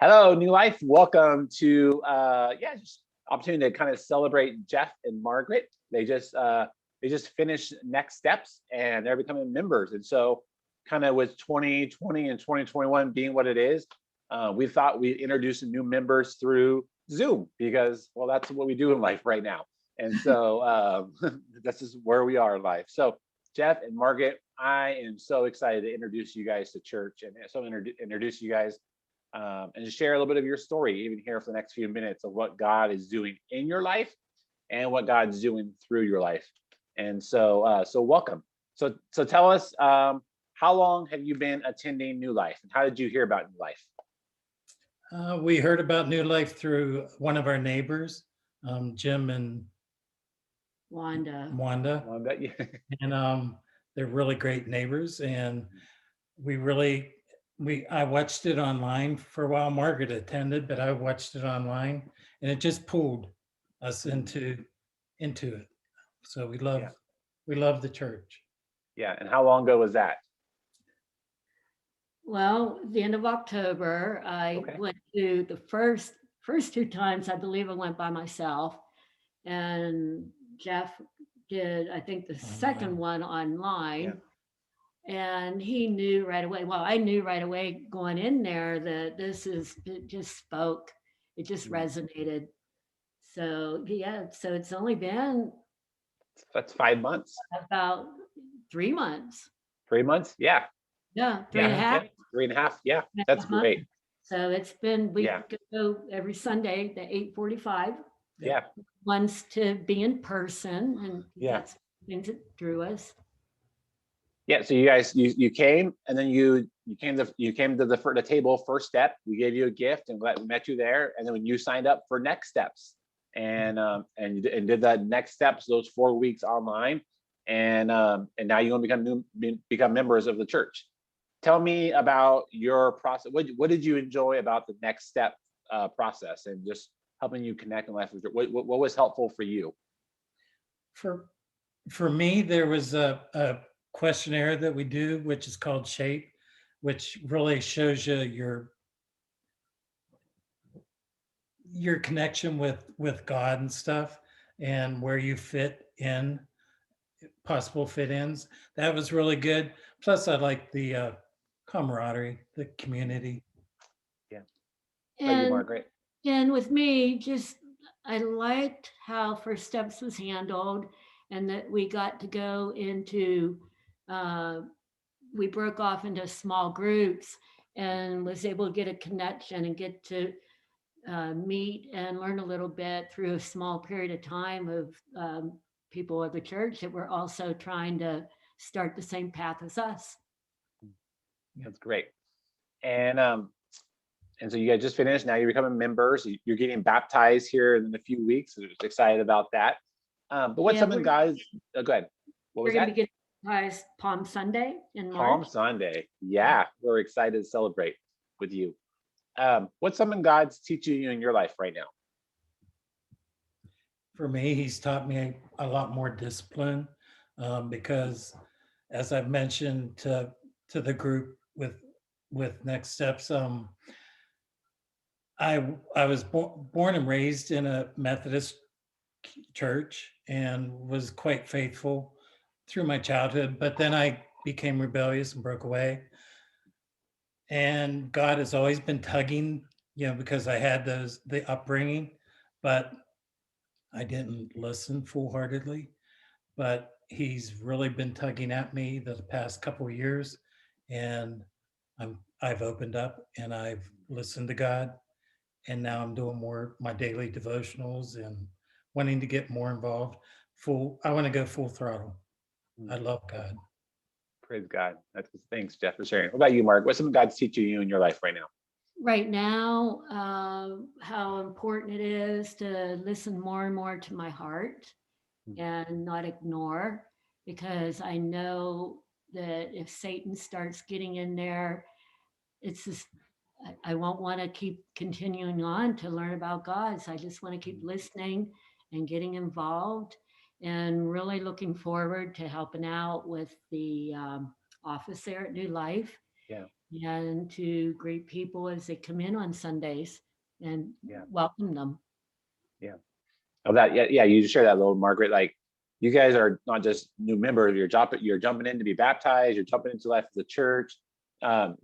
Hello, New Life. Welcome to just opportunity to kind of celebrate Jeff and Margaret. They just finished next steps and they're becoming members. And so, kind of with 2020 and 2021 being what it is, we thought we'd introduce new members through Zoom because, well, that's what we do in life right now. And so this is where we are in life. So Jeff and Margaret, I am so excited to introduce you guys to church and so introduce you guys and just share a little bit of your story, even here for the next few minutes, of what God is doing in your life and what God's doing through your life. And so, welcome. So tell us, how long have you been attending New Life, and how did you hear about New Life? We heard about New Life through one of our neighbors, Jim and Wanda. Yeah. And they're really great neighbors. And I watched it online for a while. Margaret attended, but I watched it online, and it just pulled us into it. So we love the church. Yeah. And how long ago was that? Well, the end of October, I Okay. went to the first two times. I believe I went by myself, and Jeff did, I think, the second one online. And he knew right away. Well, I knew right away going in there that it just spoke. It just resonated. So yeah, so it's only been That's 5 months. about 3 months. 3 months? Yeah. Yeah, three and a half. Yeah. 3.5. Yeah. That's great. So it's been, we go every Sunday at 8:45. Yeah. Wants to be in person, and Yeah. that's things that drew us. Yeah. So you guys, you came, and then you came to the table. First step, we gave you a gift and we met you there. And then when you signed up for next steps, and did the next steps, those 4 weeks online, and now you're going to become members of the church. Tell me about your process. What did you enjoy about the next step process, and just helping you connect in life with what was helpful for you? For me, there was a questionnaire that we do, which is called Shape, which really shows you your connection with God and stuff, and where you fit in, possible fit-ins. That was really good. Plus, I like the camaraderie, the community. Yeah. And, Margaret? and with me, I liked how First Steps was handled, and that we got to go into, we broke off into small groups and was able to get a connection and get to meet and learn a little bit through a small period of time of people of the church that were also trying to start the same path as us. That's great. And so you guys just finished. Now you're becoming members. You're getting baptized here in a few weeks. So just excited about that. But what's something, guys? Go ahead. What was that? We're going to be getting baptized Palm Sunday in March. Palm Sunday. Yeah, we're excited to celebrate with you. What's something God's teaching you in your life right now? For me, he's taught me a lot more discipline, because, as I've mentioned to the group with Next Steps, I was born and raised in a Methodist church and was quite faithful through my childhood, but then I became rebellious and broke away. And God has always been tugging, because I had the upbringing, but I didn't listen full-heartedly. But he's really been tugging at me the past couple of years, and I've opened up and I've listened to God, and now I'm doing more my daily devotionals and wanting to get more involved. I want to go full throttle. I love God. Praise God. Thanks, Jeff, for sharing. What about you, Mark? What's something God's teaching you in your life right now? Right now, how important it is to listen more and more to my heart and not ignore, because I know that if Satan starts getting in there, it's just, I won't want to keep continuing on to learn about God. So I just want to keep listening and getting involved, and really looking forward to helping out with the office there at New Life. Yeah. and to greet people as they come in on Sundays and Yeah. welcome them. Oh, that, yeah, you share that little, Margaret. Like, you guys are not just new members, you're jumping in to be baptized, you're jumping into life of the church.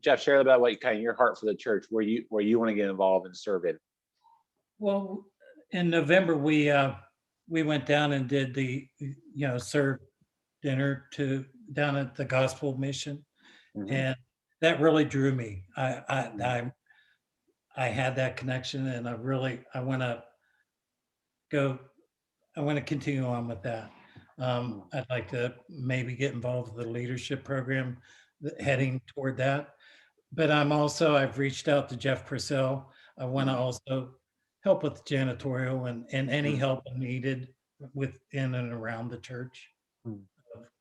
Jeff, share about what kind of your heart for the church, where you want to get involved and serve in. Well, in November, we went down and did the, served dinner down at the Gospel Mission. Mhm. And that really drew me. I had that connection, and I want to continue on with that. I'd like to maybe get involved with the leadership program heading toward that. But I've reached out to Jeff Purcell. I want to also help with janitorial and any help needed within and around the church,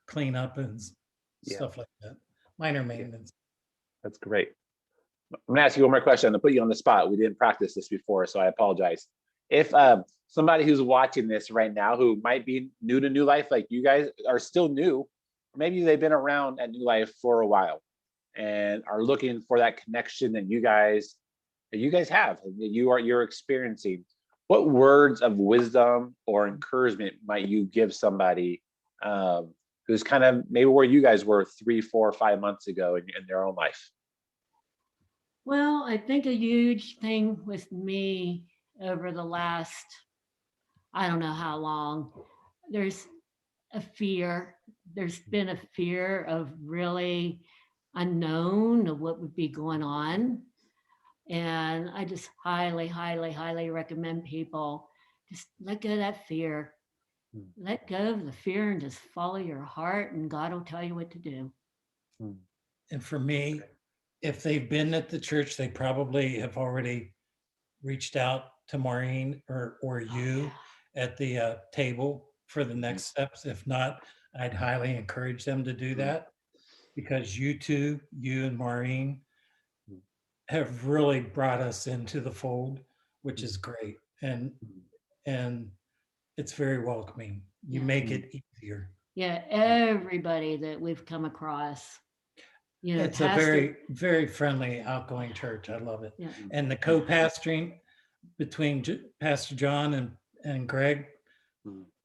cleanup and stuff like that, minor maintenance. That's great. I'm gonna ask you one more question. I'm gonna put you on the spot. We didn't practice this before, so I apologize. If somebody who's watching this right now who might be new to New Life, like you guys are still new, or maybe they've been around at New Life for a while and are looking for that connection that you guys have, and that you're experiencing, what words of wisdom or encouragement might you give somebody who's kind of maybe where you guys were 3, 4, 5 months ago in their own life? Well, I think a huge thing with me over the last, I don't know how long, there's a fear. There's been a fear of really unknown of what would be going on. And I just highly, highly, highly recommend people just let go of that fear. Let go of the fear and just follow your heart, and God will tell you what to do. And for me, if they've been at the church, they probably have already reached out to Maureen or you at the table for the next steps. If not, I'd highly encourage them to do that, because you and Maureen have really brought us into the fold, which is great. And it's very welcoming. You make it easier. Yeah, everybody that we've come across, It's a very, very friendly, outgoing church. I love it. Yeah. And the co-pastoring between Pastor John and Greg,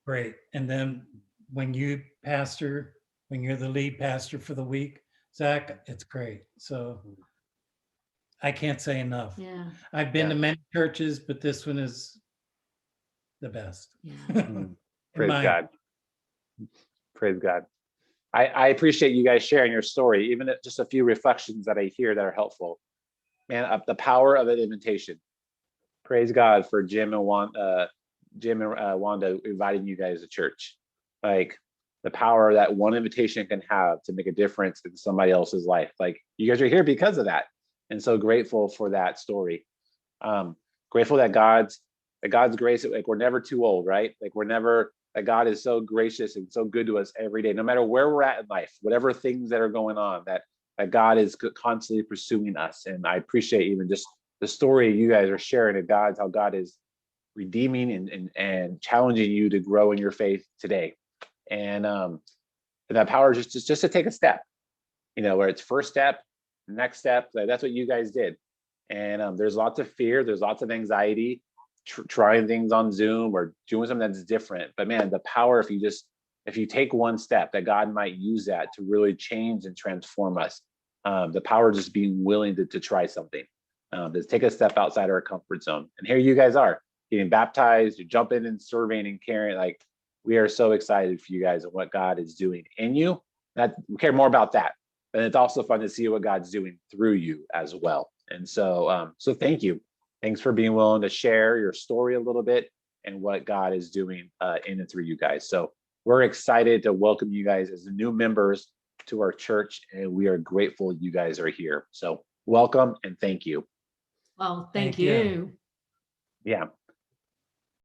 great. And then when you're the lead pastor for the week, Zach, it's great. So I can't say enough. Yeah. I've been to many churches, but this one is the best. Yeah. Praise God. Praise God. I appreciate you guys sharing your story, even just a few reflections that I hear that are helpful. Man, the power of an invitation. Praise God for Jim and Wanda inviting you guys to church. Like, the power that one invitation can have to make a difference in somebody else's life. Like, you guys are here because of that. And so grateful for that story. Grateful that God's grace, like, we're never too old, right? Like, that God is so gracious and so good to us every day, no matter where we're at in life, whatever things that are going on, that God is constantly pursuing us. And I appreciate even just the story you guys are sharing of how God is redeeming and challenging you to grow in your faith today. And that power just to take a step, where it's first step, next step. That's what you guys did. And there's lots of fear, there's lots of anxiety, trying things on Zoom or doing something that's different. But man, the power, if you take one step, that God might use that to really change and transform us. The power of just being willing to try something, to take a step outside our comfort zone. And here you guys are getting baptized, you're jumping and serving and caring. Like, we are so excited for you guys and what God is doing in you. We care more about that. But it's also fun to see what God's doing through you as well. And so thank you. Thanks for being willing to share your story a little bit and what God is doing in and through you guys. So we're excited to welcome you guys as new members to our church, and we are grateful you guys are here. So welcome and thank you. Well, thank you. Yeah.